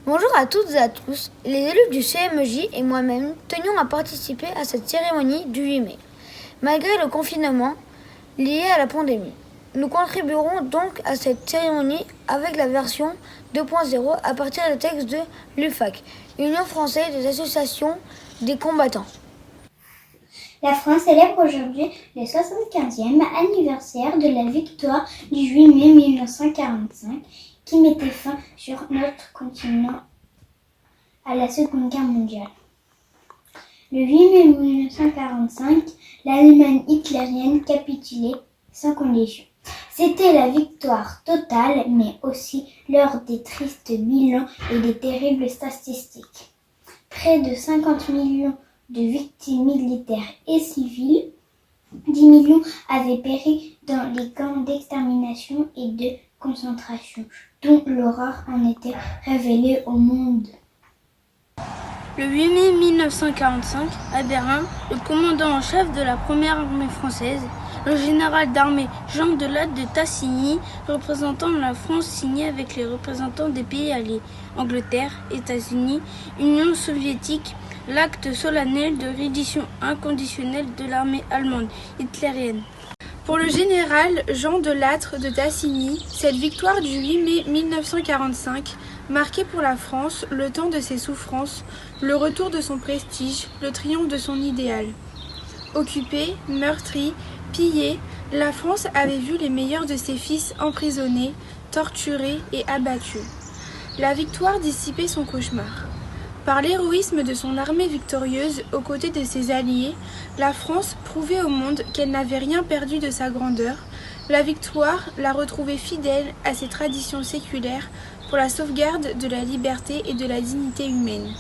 Bonjour à toutes et à tous, les élus du CMEJ et moi-même tenions à participer à cette cérémonie du 8 mai, malgré le confinement lié à la pandémie. Nous contribuerons donc à cette cérémonie avec la version 2.0 à partir des textes de l'UFAC, Union française des associations des combattants. La France célèbre aujourd'hui le 75e anniversaire de la victoire du 8 mai 1945 qui mettait fin sur notre continent à la Seconde Guerre mondiale. Le 8 mai 1945, l'Allemagne hitlérienne capitulait sans condition. C'était la victoire totale, mais aussi l'heure des tristes bilans et des terribles statistiques. Près de 50 millions de victimes militaires et civiles, 10 millions avaient péri dans les camps d'extermination et de concentration, dont l'horreur en était révélée au monde. Le 8 mai 1945, à Berlin, le commandant en chef de la première armée française, le général d'armée Jean de Lattre de Tassigny, représentant la France, signait avec les représentants des pays alliés, Angleterre, États-Unis, Union soviétique, l'acte solennel de reddition inconditionnelle de l'armée allemande hitlérienne. Pour le général Jean de Lattre de Tassigny, cette victoire du 8 mai 1945 marquait pour la France le temps de ses souffrances, le retour de son prestige, le triomphe de son idéal. Occupée, meurtrie, pillée, la France avait vu les meilleurs de ses fils emprisonnés, torturés et abattus. La victoire dissipait son cauchemar. Par l'héroïsme de son armée victorieuse aux côtés de ses alliés, la France prouvait au monde qu'elle n'avait rien perdu de sa grandeur. La victoire la retrouvait fidèle à ses traditions séculaires pour la sauvegarde de la liberté et de la dignité humaine.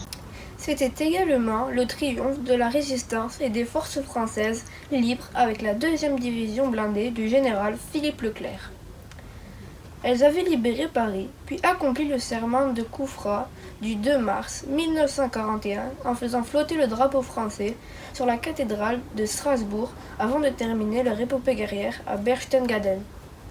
C'était également le triomphe de la résistance et des forces françaises libres avec la 2e division blindée du général Philippe Leclerc. Elles avaient libéré Paris, puis accompli le serment de Coufra du 2 mars 1941 en faisant flotter le drapeau français sur la cathédrale de Strasbourg avant de terminer leur épopée guerrière à Berchtesgaden.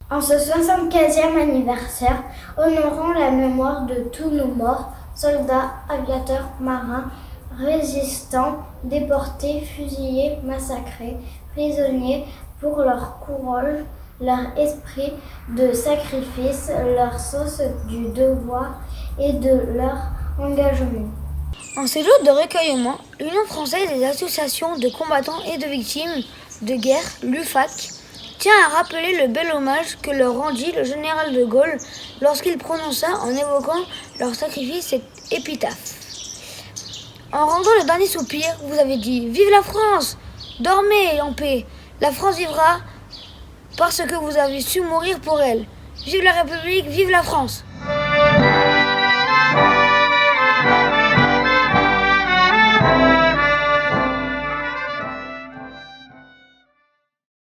En ce 75e anniversaire, honorons la mémoire de tous nos morts, soldats, aviateurs, marins, résistants, déportés, fusillés, massacrés, prisonniers pour leur courage, leur esprit de sacrifice, leur sens du devoir et de leur engagement. En ces jours de recueillement, l'Union française des associations de combattants et de victimes de guerre, l'UFAC, tient à rappeler le bel hommage que leur rendit le général de Gaulle lorsqu'il prononça en évoquant leur sacrifice cette épitaphe. En rendant le dernier soupir, vous avez dit « Vive la France! Dormez en paix! La France vivra parce que vous avez su mourir pour elle. Vive la République, vive la France !»